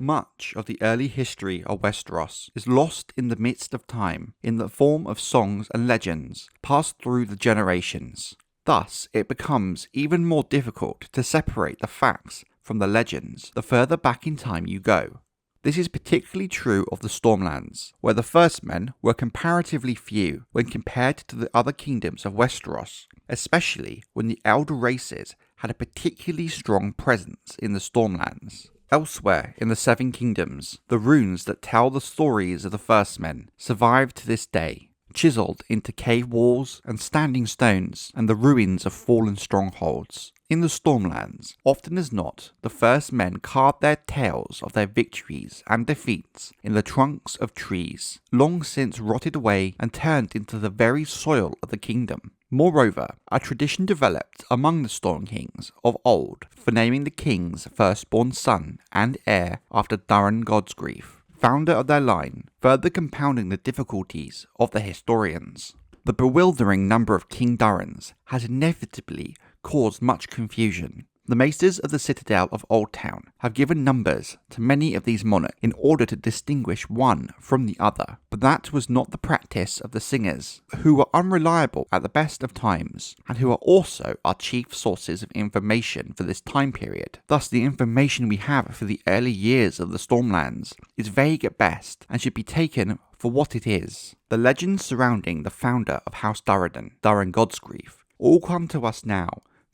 Much of the early history of Westeros is lost in the midst of time in the form of songs and legends passed through the generations. Thus, it becomes even more difficult to separate the facts from the legends the further back in time you go. This is particularly true of the Stormlands, where the First Men were comparatively few when compared to the other kingdoms of Westeros, especially when the elder races had a particularly strong presence in the Stormlands. Elsewhere in the Seven Kingdoms, the runes that tell the stories of the First Men survive to this day, chiseled into cave walls and standing stones and the ruins of fallen strongholds. In the Stormlands, often as not, the First Men carved their tales of their victories and defeats in the trunks of trees, long since rotted away and turned into the very soil of the kingdom. Moreover, a tradition developed among the Stormkings of old for naming the king's firstborn son and heir after Durran Godsgrief, founder of their line, further compounding the difficulties of the historians. The bewildering number of King Durrans has inevitably caused much confusion. The maesters of the Citadel of Old Town have given numbers to many of these monarchs in order to distinguish one from the other, but that was not the practice of the singers, who were unreliable at the best of times, and who are also our chief sources of information for this time period. Thus, the information we have for the early years of the Stormlands is vague at best, and should be taken for what it is. The legends surrounding the founder of House Durran, Durran Godsgrief, all come to us now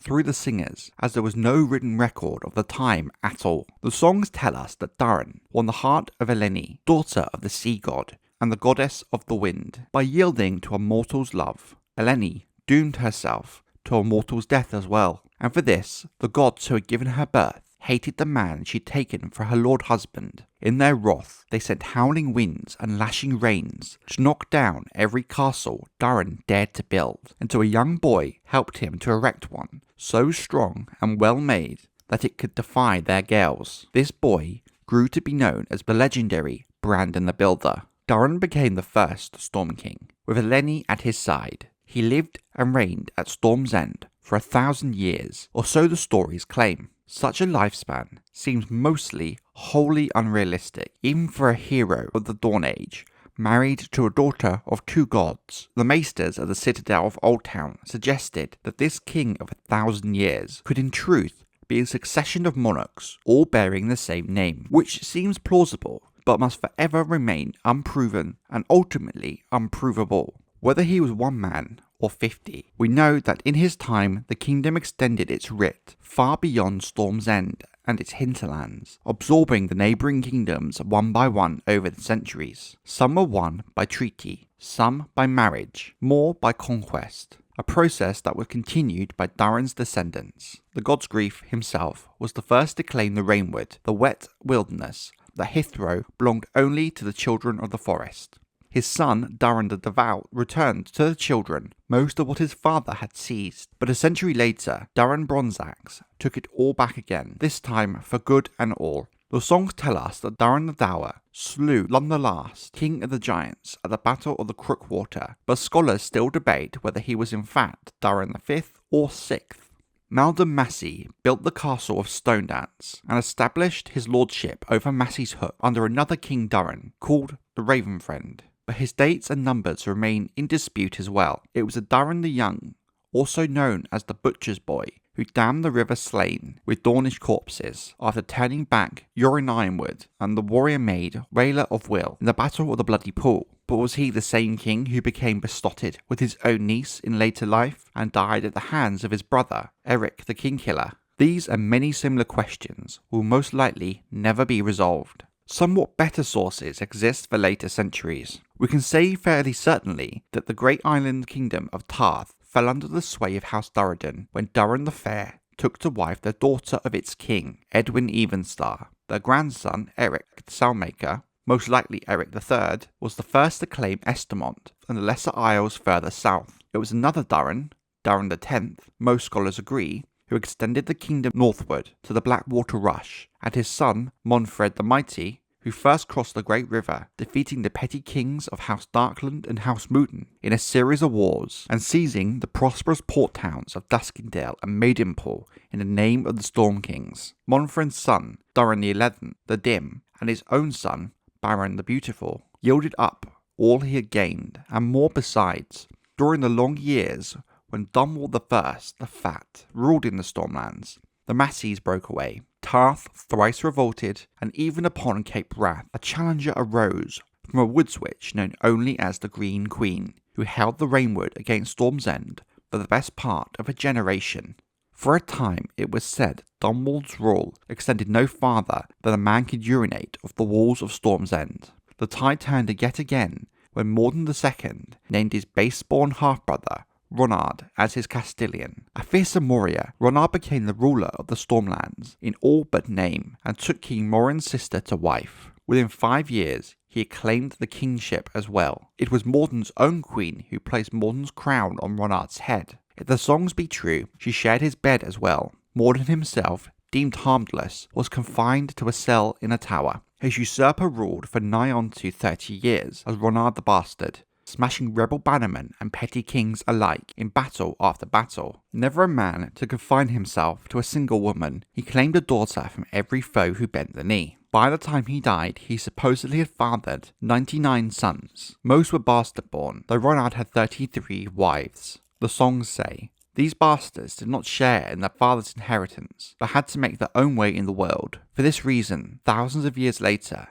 through the singers, as there was no written record of the time at all. The songs tell us that Durran won the heart of Eleni, daughter of the sea god and the goddess of the wind, by yielding to a mortal's love. Eleni doomed herself to a mortal's death as well, and for this, the gods who had given her birth hated the man she'd taken for her lord husband. In their wrath, they sent howling winds and lashing rains to knock down every castle Durran dared to build, until a young boy helped him to erect one, so strong and well made that it could defy their gales. This boy grew to be known as the legendary Brandon the Builder. Durran became the first Storm King, with Eleni at his side. He lived and reigned at Storm's End for 1,000 years, or so the stories claim. Such a lifespan seems mostly wholly unrealistic, even for a hero of the Dawn Age, married to a daughter of two gods. The maesters of the Citadel of Old Town suggested that this king of 1,000 years could in truth be a succession of monarchs, all bearing the same name, which seems plausible, but must forever remain unproven and ultimately unprovable. Whether he was one man or 50, we know that in his time the kingdom extended its writ far beyond Storm's End and its hinterlands, absorbing the neighbouring kingdoms one by one over the centuries. Some were won by treaty, some by marriage, more by conquest, a process that was continued by Durran's descendants. The Godsgrief himself was the first to claim the Rainwood, the wet wilderness that hitherto belonged only to the children of the forest. His son, Durran the Devout, returned to the children most of what his father had seized, but a century later, Durran Bronzeaxe took it all back again, this time for good and all. The songs tell us that Durran the Dour slew Lon the Last, king of the giants, at the Battle of the Crookwater, but scholars still debate whether he was in fact Durran the Fifth or Sixth. Malcolm Massey built the castle of Stormlands and established his lordship over Massey's Hook under another King Durran, called the Raven Friend. But his dates and numbers remain in dispute as well. It was a Durran the Young, also known as the Butcher's Boy, who dammed the river Slane with dornish corpses after turning back Yoren Ironwood and the warrior maid Rayla of Will in the Battle of the Bloody Pool. But was he the same king who became besotted with his own niece in later life and died at the hands of his brother, Eric the Kingkiller? These and many similar questions will most likely never be resolved. Somewhat better sources exist for later centuries. We can say fairly certainly that the great island kingdom of Tarth fell under the sway of House Durran when Durran the Fair took to wife the daughter of its king, Edwin Evenstar. Their grandson, Eric the Sailmaker, most likely Eric III, was the first to claim Estamont and the Lesser Isles further south. It was another Durran, Durran X, most scholars agree, who extended the kingdom northward to the Blackwater Rush, and his son, Monfred the Mighty, who first crossed the Great River, defeating the petty kings of House Darkland and House Mooten in a series of wars, and seizing the prosperous port towns of Duskendale and Maidenpool in the name of the Storm Kings. Monfred's son, Durran XI, the Dim, and his own son, Baron the Beautiful, yielded up all he had gained, and more besides, during the long years when Dunwall I the Fat ruled in the Stormlands. The Masseys broke away, Tarth thrice revolted, and even upon Cape Wrath a challenger arose from a woods witch known only as the Green Queen, who held the Rainwood against Storm's End for the best part of a generation. For a time it was said Dunwall's rule extended no farther than a man could urinate off the walls of Storm's End. The tide turned yet again when Morden II named his base-born half-brother Ronard as his Castellan. A fearsome warrior, Ronard became the ruler of the Stormlands in all but name and took King Morin's sister to wife. Within 5 years, he acclaimed the kingship as well. It was Morden's own queen who placed Morden's crown on Ronard's head. If the songs be true, she shared his bed as well. Morden himself, deemed harmless, was confined to a cell in a tower. His usurper ruled for nigh on to 30 years as Ronard the Bastard, smashing rebel bannermen and petty kings alike in battle after battle. Never a man to confine himself to a single woman, he claimed a daughter from every foe who bent the knee. By the time he died, he supposedly had fathered 99 sons. Most were bastard-born, though Ronard had 33 wives. The songs say, these bastards did not share in their father's inheritance, but had to make their own way in the world. For this reason, thousands of years later,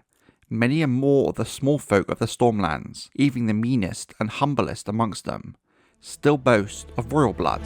many and more of the small folk of the Stormlands, even the meanest and humblest amongst them, still boast of royal blood.